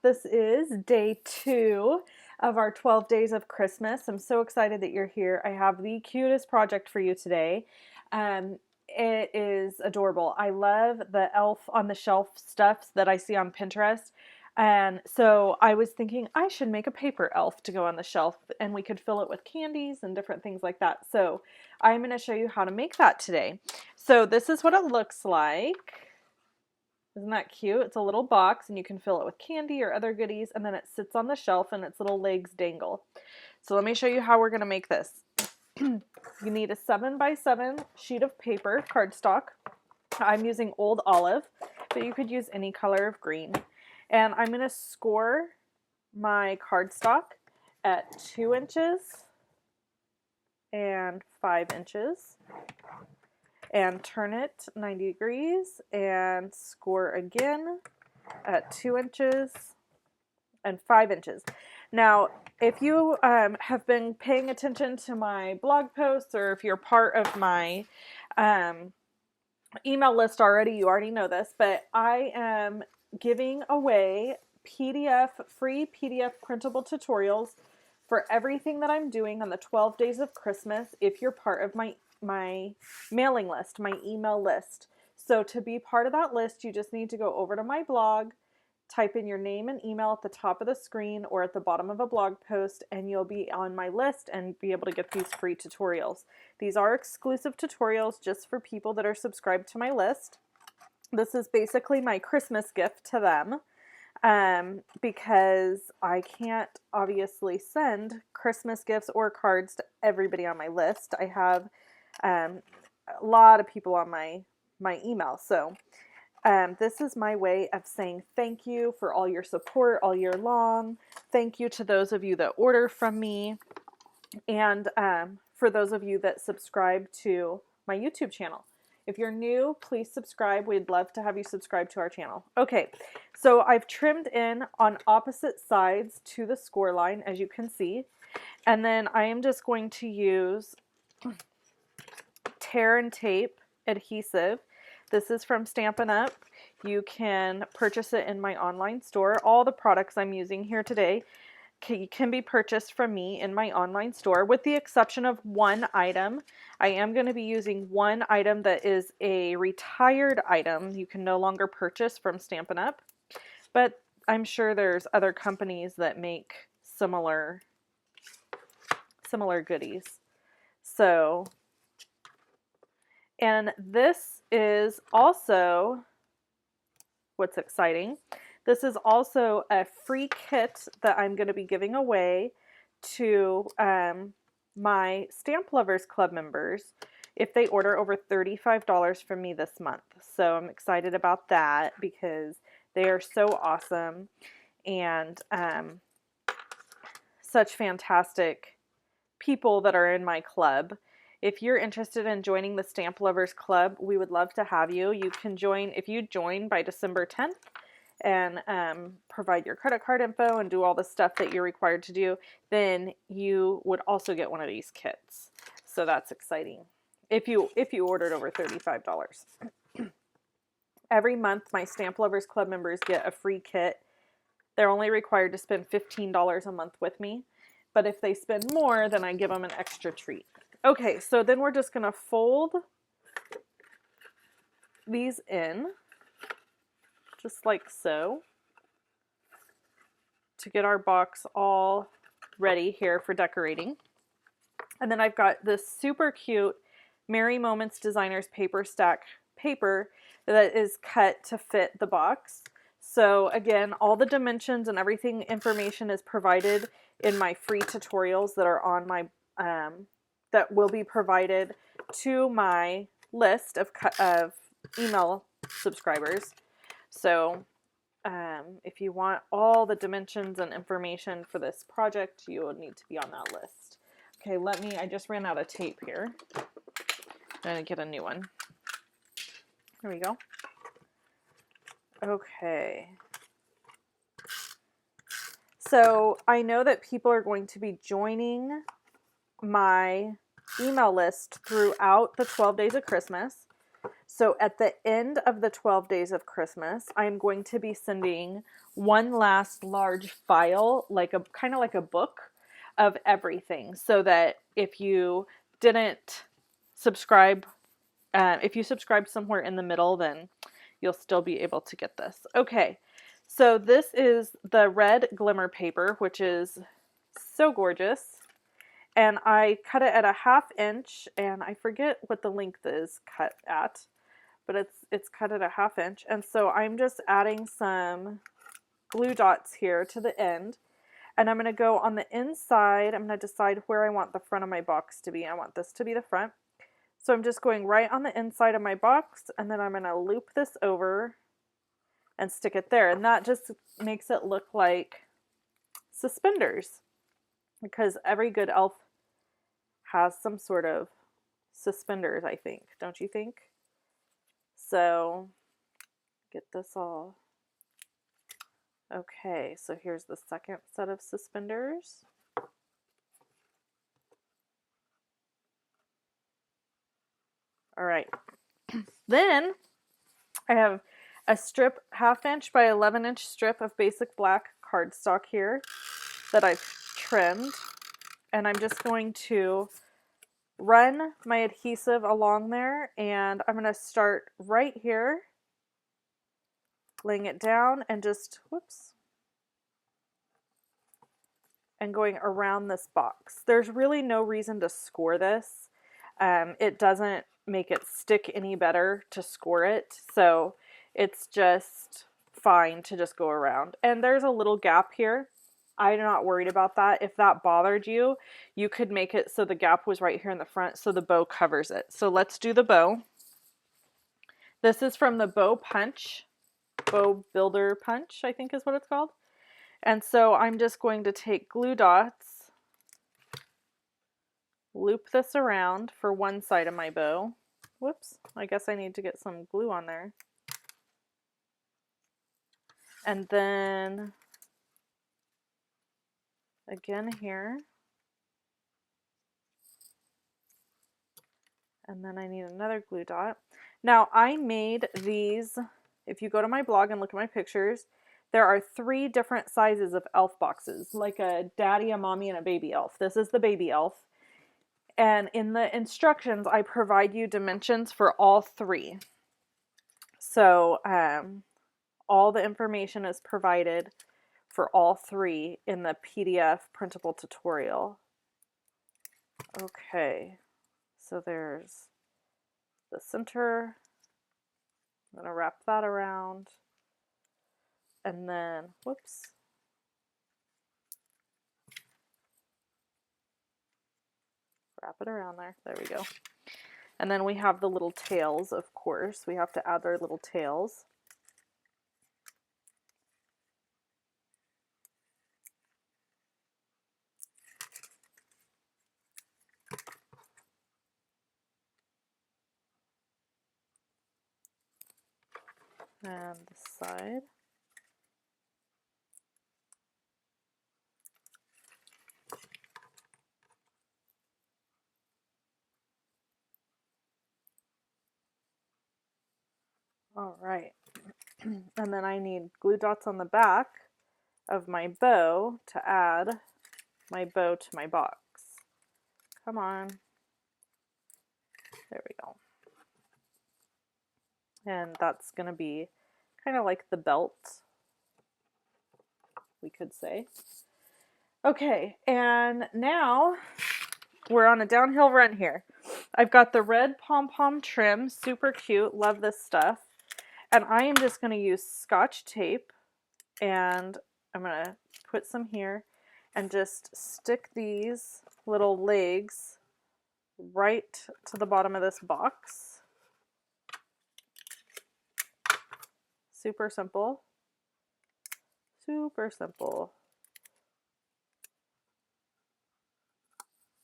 This is day 2 of our 12 days of Christmas. I'm so excited that you're here. I have the cutest project for you today. It is adorable. I love the elf on the shelf stuffs that I see on Pinterest. And so I was thinking I should make a paper elf to go on the shelf, and we could fill it with candies and different things like that. So I'm going to show you how to make that today. So this is what it looks like. Isn't that cute? It's a little box and you can fill it with candy or other goodies, and then it sits on the shelf and its little legs dangle. So let me show you how we're going to make this. You need a 7x7 sheet of paper, cardstock. I'm using Old Olive, but you could use any color of green. And I'm going to score my cardstock at 2 inches and 5 inches. And turn it 90 degrees and score again at 2 inches and 5 inches. Now, if you have been paying attention to my blog posts, or if you're part of my email list already, you already know this, but I am giving away free PDF printable tutorials for everything that I'm doing on the 12 days of Christmas if you're part of my mailing list, my email list. So to be part of that list, you just need to go over to my blog, type in your name and email at the top of the screen or at the bottom of a blog post, and you'll be on my list and be able to get these free tutorials. These are exclusive tutorials just for people that are subscribed to my list. This is basically my Christmas gift to them. Because I can't obviously send Christmas gifts or cards to everybody on my list. I have a lot of people on my email. So this is my way of saying thank you for all your support all year long. Thank you to those of you that order from me, and for those of you that subscribe to my YouTube channel. If you're new, please subscribe. We'd love to have you subscribe to our channel. Okay, so I've trimmed in on opposite sides to the score line, as you can see. And then I am just going to use tear and tape adhesive. This is from Stampin' Up. You can purchase it in my online store. All the products I'm using here today can be purchased from me in my online store, with the exception of one item. I am going to be using one item that is a retired item you can no longer purchase from Stampin' Up, but I'm sure there's other companies that make similar goodies. So, and this is also what's exciting. This is also a free kit that I'm going to be giving away to my Stamp Lovers Club members if they order over $35 from me this month. So I'm excited about that because they are so awesome and such fantastic people that are in my club. If you're interested in joining the Stamp Lovers Club, we would love to have you. You can join if you join by December 10th. And provide your credit card info and do all the stuff that you're required to do, then you would also get one of these kits. So that's exciting. If you ordered over $35. Every month, my Stamp Lovers Club members get a free kit. They're only required to spend $15 a month with me. But if they spend more, then I give them an extra treat. Okay, so then we're just going to fold these in, just like so, to get our box all ready here for decorating. And then I've got this super cute Merry Moments Designers paper stack paper that is cut to fit the box. So again, all the dimensions and everything information is provided in my free tutorials that are on my that will be provided to my list of email subscribers. So if you want all the dimensions and information for this project, you will need to be on that list. Okay, I just ran out of tape here. I'm going to get a new one. There we go. Okay. So I know that people are going to be joining my email list throughout the 12 days of Christmas. So at the end of the 12 days of Christmas, I'm going to be sending one last large file, like a kind of like a book of everything, so that if you didn't subscribe, if you subscribe somewhere in the middle, then you'll still be able to get this. Okay, so this is the red glimmer paper, which is so gorgeous. And I cut it at a 1/2 inch, and I forget what the length is cut at, but it's cut at a 1/2 inch. And so I'm just adding some glue dots here to the end, and I'm going to go on the inside. I'm going to decide where I want the front of my box to be. I want this to be the front. So I'm just going right on the inside of my box, and then I'm going to loop this over and stick it there. And that just makes it look like suspenders, because every good elf has some sort of suspenders, I think. Don't you think? So get this all. Okay, so here's the second set of suspenders. All right. Then I have a strip, 1/2 inch by 11 inch strip of basic black cardstock here that I've trimmed. And I'm just going to run my adhesive along there, and I'm going to start right here, laying it down and just, whoops, and going around this box. There's really no reason to score this. It doesn't make it stick any better to score it, so it's just fine to just go around. And there's a little gap here. I'm not worried about that. If that bothered you, you could make it so the gap was right here in the front so the bow covers it. So let's do the bow. This is from the Bow Builder Punch, I think is what it's called. And so I'm just going to take glue dots, loop this around for one side of my bow. Whoops, I guess I need to get some glue on there. And then again here. And then I need another glue dot. Now I made these, if you go to my blog and look at my pictures, there are 3 different sizes of elf boxes, like a daddy, a mommy, and a baby elf. This is the baby elf. And in the instructions, I provide you dimensions for all 3. So all the information is provided for all 3 in the PDF printable tutorial. Okay, so there's the center. I'm going to wrap that around. And then, whoops. Wrap it around there. There we go. And then we have the little tails, of course. We have to add our little tails. And this side. All right. And then I need glue dots on the back of my bow to add my bow to my box. Come on. There we go. And that's going to be kind of like the belt, we could say. Okay, and now we're on a downhill run here. I've got the red pom-pom trim, super cute, love this stuff. And I am just going to use Scotch tape, and I'm going to put some here and just stick these little legs right to the bottom of this box. Super simple. Super simple.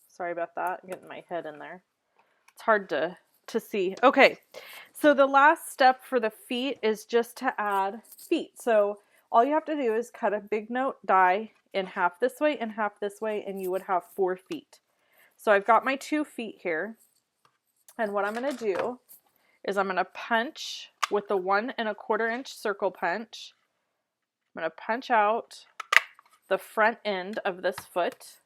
Sorry about that, I'm getting my head in there. It's hard to see. Okay, so the last step for the feet is just to add feet. So all you have to do is cut a big note die in half this way and half this way, and you would have 4 feet. So I've got my 2 feet here, and what I'm going to do is I'm going to punch with the 1 1/4 inch circle punch. I'm going to punch out the front end of this foot,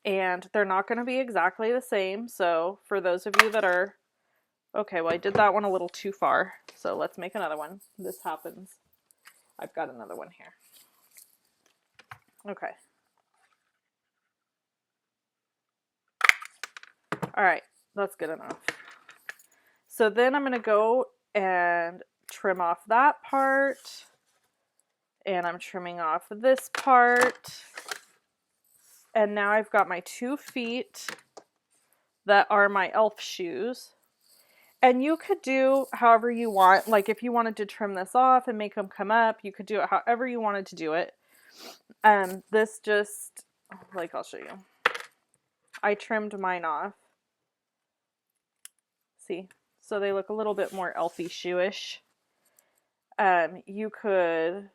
and they're not going to be exactly the same. So for those of you that are, okay, well I did that one a little too far, so let's make another one. This happens. I've got another one here. Okay. All right, that's good enough. So then I'm going to go and trim off that part, and I'm trimming off this part, and now I've got my 2 feet that are my elf shoes. And you could do however you want. Like if you wanted to trim this off and make them come up, you could do it however you wanted to do it. This just, like, I'll show you. I trimmed mine off. See? So they look a little bit more elfy shoeish. You could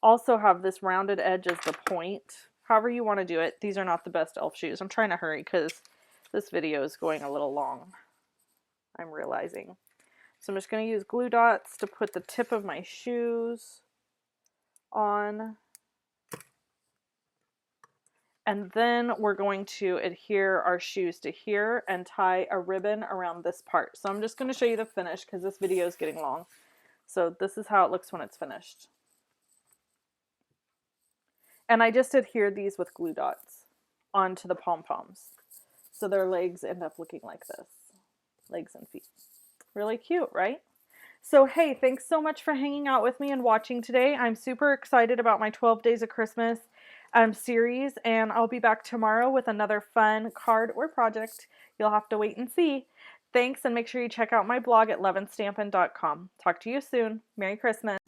also have this rounded edge as the point. However you want to do it. These are not the best elf shoes. I'm trying to hurry because this video is going a little long, I'm realizing. So I'm just going to use glue dots to put the tip of my shoes on. And then we're going to adhere our shoes to here and tie a ribbon around this part. So I'm just going to show you the finish because this video is getting long. So this is how it looks when it's finished. And I just adhered these with glue dots onto the pom-poms. So their legs end up looking like this. Legs and feet. Really cute, right? So hey, thanks so much for hanging out with me and watching today. I'm super excited about my 12 Days of Christmas series, and I'll be back tomorrow with another fun card or project. You'll have to wait and see. Thanks, and make sure you check out my blog at luvinstampin.com. Talk to you soon. Merry Christmas.